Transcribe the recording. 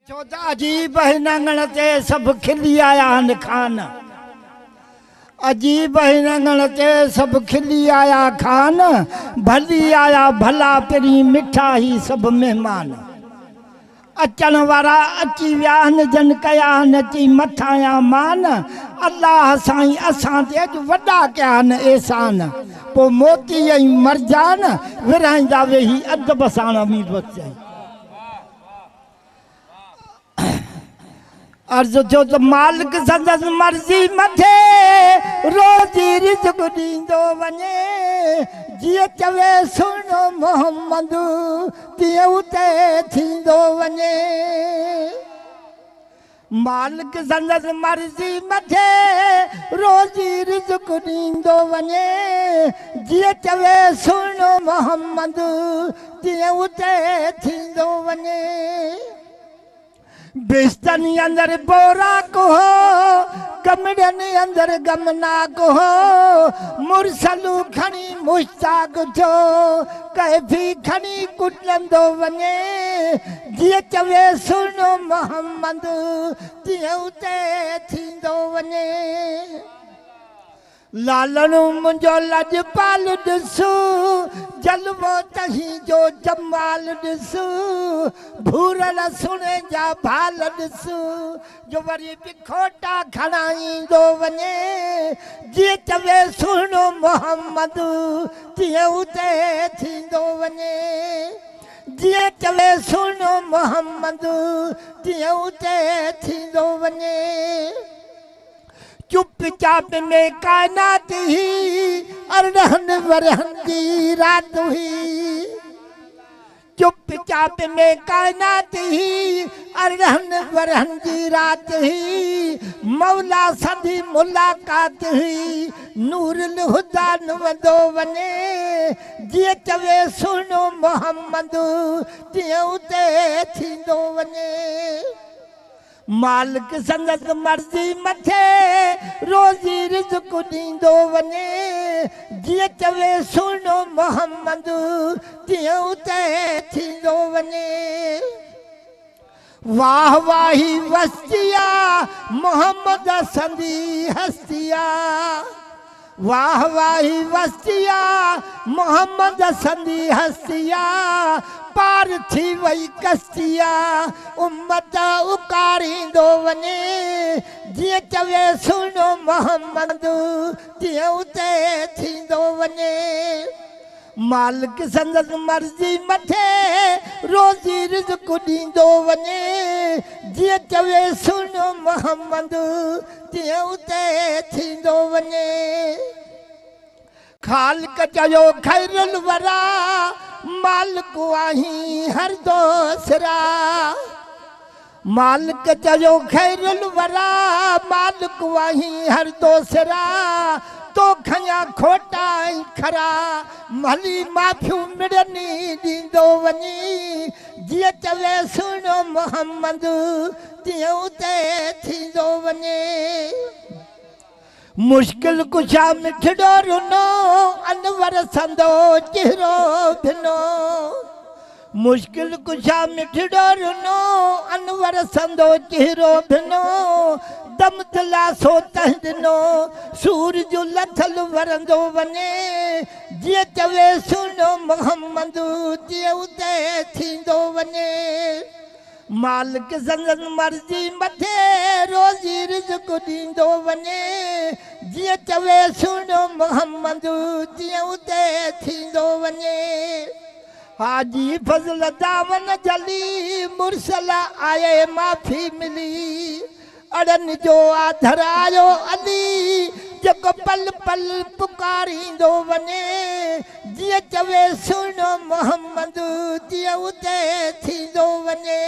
चौथा अजीब हिनंगण ते सब खिली आया हन खान। अजीब हिनंगण ते सब खिली आया खान। भली आया भला पिरी मिठा ही सब मेहमान। अचण वारा अची विया हन जन कया हन अची मथाया मान। अल्लाह साईं असां ते अॼु वॾा कया हन एहसान। पोइ मोती ऐं मरजान विरहाईंदा वेही अदब सां अमीर बख़्श। अर्ज़ थियो त मालिक संदसि मर्ज़ी मथे रोज़ी रिज़्क़ ॾींदो वञे। जीअं चवे सुहिणो मोहम्मद तीअं उते थींदो वञे। मालिक संदसि मर्ज़ी मथे रोज़ी रिज़्क़ ॾींदो वञे। जीअं चवे सुहिणो मोहम्मद तीअं उते थींदो वञे। बिस्तनी अंदर बोरा को हो कमड़नि अंदर गमना को हो। मुरसलू खणी मुश्ताक थो कैफी खणी कुटंदो वञे। जीअं चवे सुहिणो मोहम्मद तीअं उते थींदो वञे। लालणू मुंहिंजो लजपाल ॾिसो जलवो तही जो जमाल ॾिसो। भूरल सुणे जा भाल ॾिसो जो वरी बि खोटा खणाईंदो वञे। जीअं चवे सुहिणो मोहम्मद तीअं उते थींदो वञे। जीअं चवे सुहिणो मोहम्मद तीअं उते थींदो वञे। चुपचाप में कायनात ही 18 वरहन जी रात हुई। चुपचाप में कायनात ही 18 वरहन जी रात हुई। मौला सदी मुलाकात हुई नूरुल हुदा वंदो वञे। जीअं चवे सुहिणो मोहम्मद तीअं उते थींदो वञे। मालिक संदसि मर्ज़ी मथे रोज़ी रिज़्क़ ॾींदो वञे। जीअं चवे सुहिणो मोहम्मद तीअं उते थींदो वञे। वाह वाही वस्तिया मोहम्मद संदी हस्तिया। वाह वाही वस्तिया मोहम्मद संदी हस्तिया। पार थी वई कस्तिया उम्मत उकारींदो वञे। जीअं चवे सुहिणो मोहम्मद तीअं उते थींदो वञे। मालिक संदसि मर्ज़ी मथे रोज़ी रिज़्क़ ॾींदो वञे। जीअं चवे सुहिणो मोहम्मद तीअं उते थींदो वञे। ख़ालिक चयो ख़ैरुल वरा मालिक आहीं हर दोसरा। मालिक चयो ख़ैरुल वरा मालिक आहीं हर दोसरा। तो खया खोटा ऐं खरा भली माफ़ियूं मिड़नी ॾींदो वञी। जीअं चवे सुहिणो मोहम्मद तीअं उते थींदो वञे। मुश्किल कुछा मिठड़ो रुनो अनवर संदो चेहरो भिनो। मुश्किल कुछा मिठड़ो रुनो अनवर संदो चेहरो भिनो। दम दिलासो तहदिनो सूरज लथल वरंदो वञे। जीअं चवे सुहिणो मोहम्मद तीअं उते थींदो वञे। मालिक संदसि मर्ज़ी मथे रोज़ी रिज़्क़ ॾींदो वञे। जीअं चवे सुहिणो मोहम्मद तीअं उते थींदो वञे। हाजी फज़ल दावन जली मुरसल आए माफ़ी मिली। अड़नि जो आधर आयो अली जेको पल पल पुकारींदो वञे। जीअं चवे सुहिणो मोहम्मद तीअं उते थींदो वञे।